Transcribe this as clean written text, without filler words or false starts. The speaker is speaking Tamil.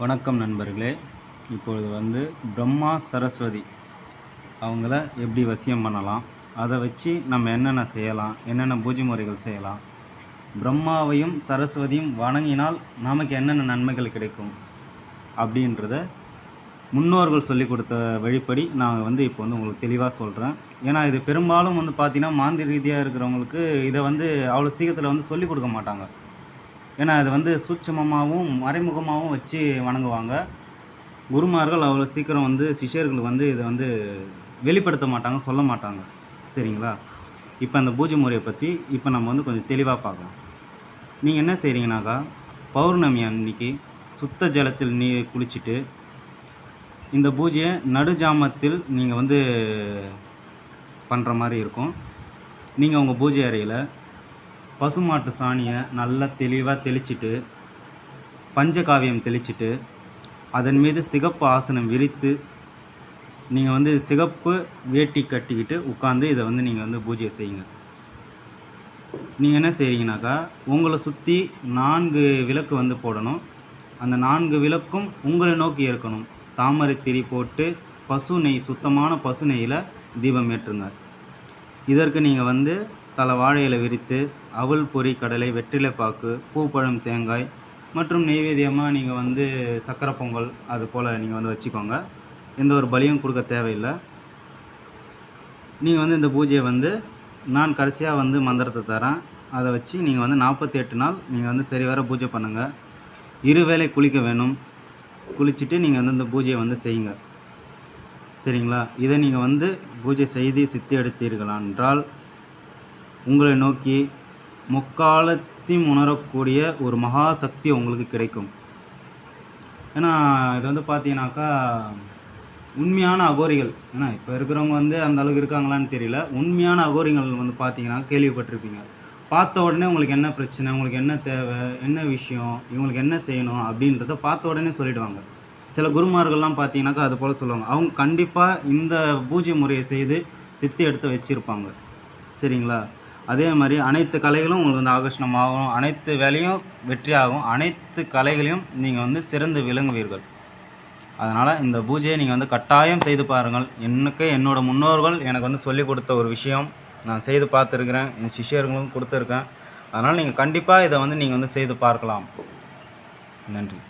வணக்கம் நண்பர்களே. இப்பொழுது பிரம்மா சரஸ்வதி அவங்கள எப்படி வசியம் பண்ணலாம், அதை வச்சு நம்ம என்னென்ன செய்யலாம், என்னென்ன பூஜை முறைகள் செய்யலாம், பிரம்மாவையும் சரஸ்வதியும் வணங்கினால் நமக்கு என்னென்ன நன்மைகள் கிடைக்கும் அப்படின்றத முன்னோர்கள் சொல்லிக் கொடுத்த வழிப்படி நான் இப்போ உங்களுக்கு தெளிவாக சொல்கிறேன். ஏன்னா இது பெரும்பாலும் பார்த்திங்கன்னா மாந்திர ரீதியாக இருக்கிறவங்களுக்கு இதை அவ்வளோ சீக்கிரத்தில் சொல்லிக் கொடுக்க மாட்டாங்க. ஏன்னா அது சூட்சமமாகவும் மறைமுகமாகவும் வச்சு வணங்குவாங்க. குருமார்கள் அவ்வளோ சீக்கிரம் சிஷ்யர்களுக்கு இதை வெளிப்படுத்த மாட்டாங்க, சொல்ல மாட்டாங்க. சரிங்களா? இப்போ அந்த பூஜை முறையை பற்றி இப்போ நம்ம கொஞ்சம் தெளிவாக பார்க்கலாம். நீங்கள் என்ன செய்கிறீங்கனாக்கா, பௌர்ணமி அன்னைக்கு சுத்த ஜலத்தில் குளிச்சுட்டு இந்த பூஜையை நடுஜாமத்தில் நீங்கள் பண்ணுற மாதிரி இருக்கும். நீங்கள் உங்கள் பூஜை அறையில் பசுமாட்டு சாணியை நல்லா தெளிவாக தெளிச்சுட்டு, பஞ்சகாவியம் தெளிச்சுட்டு, அதன் மீது சிகப்பு ஆசனம் விரித்து நீங்கள் சிகப்பு வேட்டி கட்டிக்கிட்டு உட்காந்து இதை நீங்கள் பூஜையை செய்யுங்க. நீங்கள் என்ன செய்கிறீங்கனாக்கா, உங்களை சுற்றி 4 விளக்கு போடணும். அந்த 4 விளக்கும் உங்களை நோக்கி இருக்கணும். தாமரை திரி போட்டு பசு நெய், சுத்தமான பசு நெய்யில் தீபம் ஏற்றுங்க. இதற்கு நீங்கள் தலை வாழையில் விரித்து அவல் பொரி கடலை, வெற்றிலைப்பாக்கு, பூப்பழம், தேங்காய் மற்றும் நெய்வேத்தியமாக நீங்கள் சக்கரை பொங்கல் அது போல் நீங்கள் வச்சுக்கோங்க. எந்த ஒரு பலியும் கொடுக்க தேவையில்லை. நீங்கள் இந்த பூஜையை நான் கடைசியாக மந்திரத்தை தரேன். அதை வச்சு நீங்கள் 48 நாள் நீங்கள் சரிவர பூஜை பண்ணுங்கள். இருவேளை குளிக்க வேணும். குளிச்சுட்டு நீங்கள் இந்த பூஜையை செய்யுங்க. சரிங்களா? இதை நீங்கள் பூஜை செய்து சித்தி எடுத்தீர்களா என்றால் உங்களை நோக்கி முக்காலத்தையும் உணரக்கூடிய ஒரு மகா சக்தி உங்களுக்கு கிடைக்கும். ஏன்னா இது பார்த்தீங்கன்னாக்கா உண்மையான அகோரிகள், ஏன்னா இப்போ இருக்கிறவங்க அந்த அளவுக்கு இருக்காங்களான்னு தெரியல, உண்மையான அகோரிகள் பார்த்தீங்கன்னா கேள்விப்பட்டிருப்பீங்க. பார்த்த உடனே உங்களுக்கு என்ன பிரச்சனை, உங்களுக்கு என்ன தேவை, என்ன விஷயம், இவங்களுக்கு என்ன செய்யணும் அப்படின்றத பார்த்த உடனே சொல்லிவிடுவாங்க. சில குருமார்கள்லாம் பார்த்தீங்கன்னாக்கா அது போல் சொல்லுவாங்க. அவங்க கண்டிப்பாக இந்த பூஜை முறையை செய்து சித்தி எடுத்து வச்சுருப்பாங்க. சரிங்களா? அதே மாதிரி அனைத்து கலைகளும் உங்களுக்கு ஆகர்ஷணமாகும், அனைத்து வேலையும் வெற்றியாகும், அனைத்து கலைகளையும் நீங்கள் சிறந்து விளங்குவீர்கள். அதனால் இந்த பூஜையை நீங்கள் கட்டாயம் செய்து பாருங்கள். என்னோட முன்னோர்கள் எனக்கு சொல்லிக் கொடுத்த ஒரு விஷயம் நான் செய்து பார்த்துருக்கிறேன், என் சிஷ்யர்களும் கொடுத்துருக்கேன். அதனால் நீங்கள் கண்டிப்பாக இதை நீங்கள் செய்து பார்க்கலாம். நன்றி.